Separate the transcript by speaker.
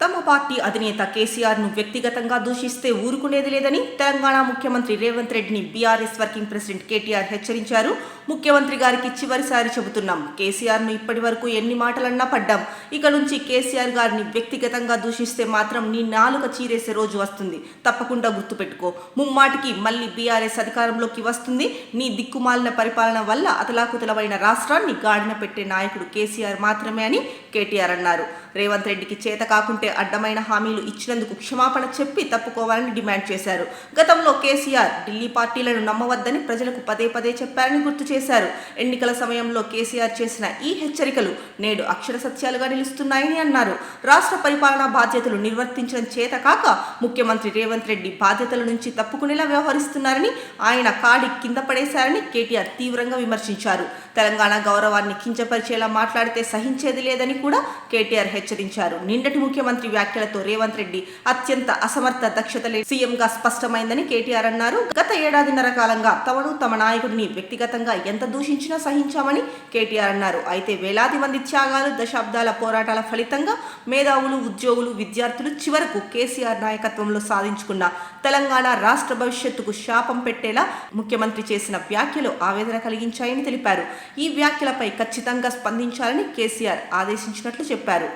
Speaker 1: తమ పార్టీ అధినేత కేసీఆర్ను వ్యక్తిగతంగా దూషిస్తే ఊరుకునేది లేదని తెలంగాణ ముఖ్యమంత్రి రేవంత్ రెడ్డిని బీఆర్ఎస్ వర్కింగ్ ప్రెసిడెంట్ కేటీఆర్ హెచ్చరించారు. ముఖ్యమంత్రి గారికి చివరిసారి చెబుతున్నాం, కేసీఆర్ను ఇప్పటి వరకు ఎన్ని మాటలన్నా పడ్డాం. ఇక నుంచి కేసీఆర్ గారిని వ్యక్తిగతంగా దూషిస్తే మాత్రం నీ నాలుక చీరేసే రోజు వస్తుంది. తప్పకుండా గుర్తుపెట్టుకో. ముమ్మాటికి మళ్ళీ బీఆర్ఎస్ అధికారంలోకి వస్తుంది. నీ దిక్కుమాలిన పరిపాలన వల్ల అతలాకుతలమైన రాష్ట్రాన్ని గాడిన పెట్టే నాయకుడు కేసీఆర్ మాత్రమే అని కేటీఆర్ అన్నారు. రేవంత్ రెడ్డికి చేత కాకుంటే అడ్డమైన హామీలు ఇచ్చినందుకు క్షమాపణ చెప్పి తప్పుకోవాలని డిమాండ్ చేశారు. గతంలో కేసీఆర్ ఢిల్లీ పార్టీలను నమ్మవద్దని ప్రజలకు పదే పదే చెప్పారని గుర్తు చేశారు. ఎన్నికల సమయంలో కేసీఆర్ చేసిన ఈ హెచ్చరికలు నేడు అక్షర సత్యాలుగా నిలుస్తున్నాయని అన్నారు. రాష్ట్ర పరిపాలనా బాధ్యతలు నిర్వర్తించడం చేత కాక ముఖ్యమంత్రి రేవంత్ రెడ్డి బాధ్యతల నుంచి తప్పుకునేలా వ్యవహరిస్తున్నారని, ఆయన కాడి కింద పడేశారని కేటీఆర్ తీవ్రంగా విమర్శించారు. తెలంగాణ గౌరవాన్ని కించపరిచేలా మాట్లాడితే సహించేది లేదని కూడా కేటీఆర్ హెచ్చరించారు. నిండటి ముఖ్యమంత్రి వ్యాఖ్యలతో రేవంత్ రెడ్డి అత్యంత అసమర్థ దక్షత లేని సీఎంగా స్పష్టమైందని కేటీఆర్ అన్నారు. గత ఏడాదిన్నర కాలంగా తమను తమ నాయకుడిని వ్యక్తిగతంగా ఎంత దూషించినా సహించామని కేటీఆర్ అన్నారు. అయితే వేలాది మంది త్యాగాలు, దశాబ్దాల పోరాటాల ఫలితంగా మేధావులు, ఉద్యోగులు, విద్యార్థులు చివరకు కేసీఆర్ నాయకత్వంలో సాధించుకున్న తెలంగాణ రాష్ట్ర భవిష్యత్తుకు శాపం పెట్టేలా ముఖ్యమంత్రి చేసిన వ్యాఖ్యలు ఆవేదన కలిగించాయని తెలిపారు. ఈ వ్యాఖ్యలపై ఖచ్చితంగా స్పందించాలని కేసీఆర్ ఆదేశించినట్లు చెప్పారు.